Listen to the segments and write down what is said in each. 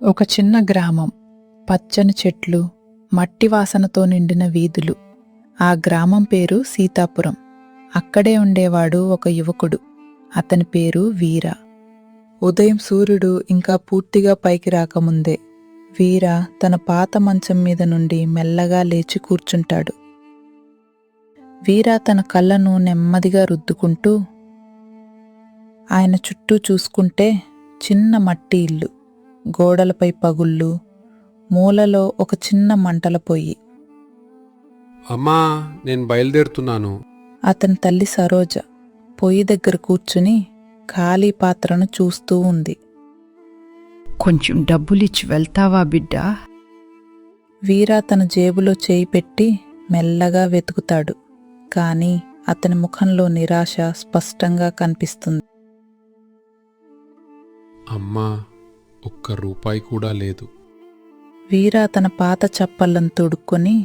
ఒక చిన్న గ్రామం, పచ్చని చెట్లు, మట్టి వాసనతో నిండిన వీధులు. ఆ గ్రామం పేరు సీతాపురం. అక్కడే ఉండేవాడు ఒక యువకుడు. అతని పేరు వీర. ఉదయం సూర్యుడు ఇంకా పూర్తిగా పైకి రాకముందే వీర తన పాత మంచం మీద నుండి మెల్లగా లేచి కూర్చుంటాడు. వీర తన కళ్ళను నెమ్మదిగా రుద్దుకుంటూ ఆయన చుట్టూ చూసుకుంటే చిన్న మట్టి ఇల్లు, గోడలపై పగుళ్ళు, మూలలో ఒక చిన్న మంటల పొయ్యి. అమ్మా, నేను బయలుదేరుతున్నాను. అతని తల్లి సరోజ పొయ్యి దగ్గర కూర్చుని ఖాళీ పాత్రను చూస్తూ ఉంది. కొంచెం డబ్బులిచ్చి వెళ్తావా బిడ్డా? వీర తన జేబులో చేయి పెట్టి మెల్లగా వెతుకుతాడు. కానీ అతని ముఖంలో నిరాశ స్పష్టంగా కనిపిస్తుంది. అమ్మా, ఒక్క రూపాయి కూడా లేదు. వీర తన పాత చప్పళ్ళను తొడుక్కొని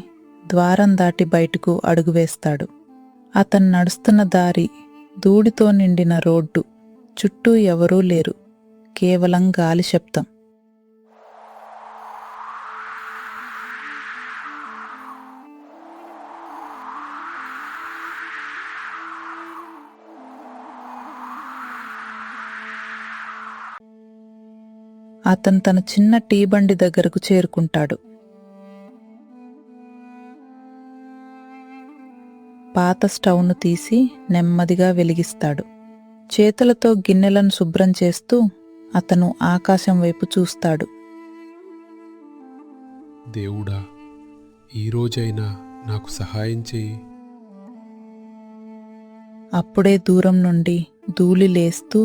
ద్వారం దాటి బయటకు అడుగువేస్తాడు. అతను నడుస్తున్న దారి ధూళితో నిండిన రోడ్డు. చుట్టూ ఎవరూ లేరు, కేవలం గాలి శబ్దం. అతను తన చిన్న టీ బండి దగ్గరకు చేరుకుంటాడు. పాత స్టవ్ను తీసి నెమ్మదిగా వెలిగిస్తాడు. చేతులతో గిన్నెలను శుభ్రం చేస్తూ అతను ఆకాశం వైపు చూస్తాడు. దేవుడా, ఈరోజైనా నాకు సహాయం చేయి. అప్పుడే దూరం నుండి ధూళి లేస్తూ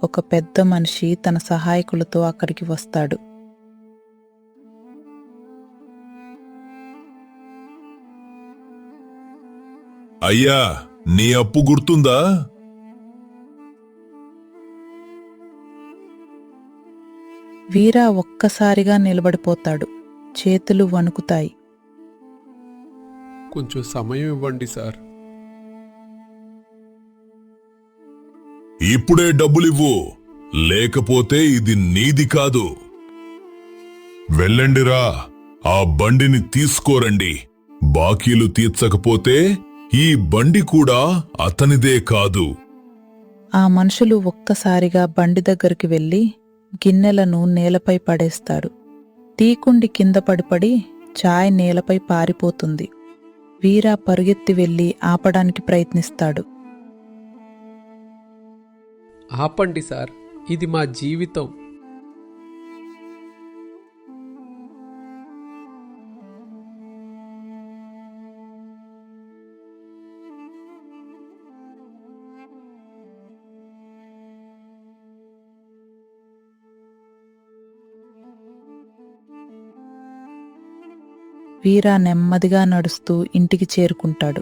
ఒక పెద్ద మనిషి తన సహాయకులతో అక్కడికి వస్తాడు. అయ్యా, నీ అప్పు గుర్తుందా? వీర ఒక్కసారిగా నిలబడిపోతాడు. చేతులు వణుకుతాయి. కొంచెం సమయం ఇవ్వండి సార్. ఇప్పుడే డబ్బులివ్వు, లేకపోతే ఇది నీది కాదు. వెళ్ళండిరా, ఆ బండిని తీసుకోరండి. బాకీలు తీర్చకపోతే ఈ బండి కూడా అతనిదే కాదు. ఆ మనుషులు ఒక్కసారిగా బండి దగ్గరికి వెళ్ళి గిన్నెలను నేలపై పడేస్తారు. టీకుండి కింద పడిపడి చాయ్ నేలపై పారిపోతుంది. వీర పరుగెత్తి వెళ్ళి ఆపడానికి ప్రయత్నిస్తాడు. ఆపండి సార్, ఇది మా జీవితం. వీర నెమ్మదిగా నడుస్తూ ఇంటికి చేరుకుంటాడు.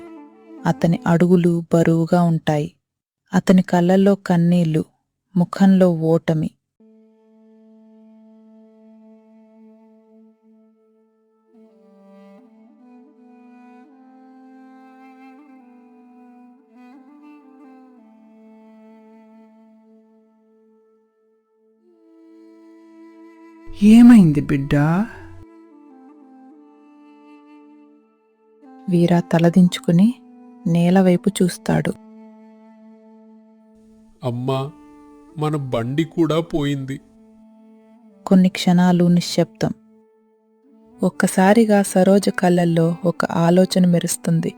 అతని అడుగులు బరువుగా ఉంటాయి. అతని కళ్ళల్లో కన్నీళ్లు, ముఖంలో ఓటమి. ఏమైంది బిడ్డా? వీర తలదించుకుని నేలవైపు చూస్తాడు. అమ్మా, మన బండి కూడా పోయింది. కొన్ని క్షణాలు నిశ్శబ్దం. ఒక్కసారిగా సరోజ కళ్ళల్లో ఒక ఆలోచన మెరుస్తుంది.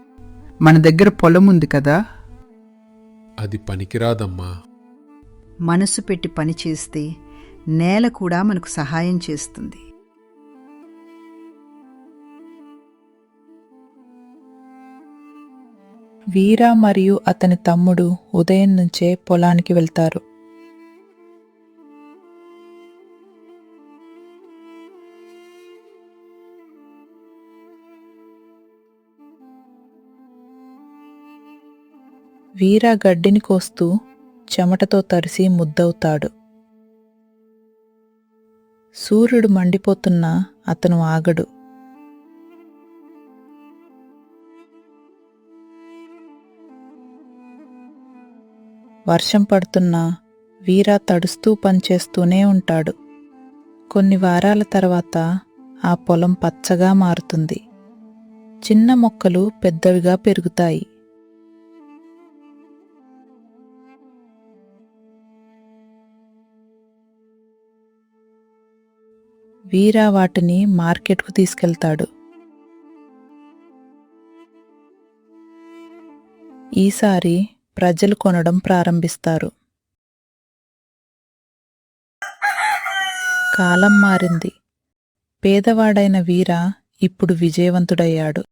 మన దగ్గర పొలం ఉంది కదా? అది పనికిరాదమ్మా. మనసు పెట్టి పనిచేస్తే నేల కూడా మనకు సహాయం చేస్తుంది. వీర మరియు అతని తమ్ముడు ఉదయం నుంచే పొలానికి వెళ్తారు. వీర గడ్డిని కోస్తూ చెమటతో తడిసి ముద్దవుతాడు. సూర్యుడు మండిపోతున్నా అతను ఆగడు. వర్షం పడుతున్నా వీర తడుస్తూ పనిచేస్తూనే ఉంటాడు. కొన్ని వారాల తర్వాత ఆ పొలం పచ్చగా మారుతుంది. చిన్న మొక్కలు పెద్దవిగా పెరుగుతాయి. వీరా వాటిని మార్కెట్కు తీసుకెళ్తాడు. ఈసారి ప్రజలు కొనడం ప్రారంభిస్తారు. కాలం మారింది. పేదవాడైన వీర ఇప్పుడు విజయవంతుడయ్యాడు.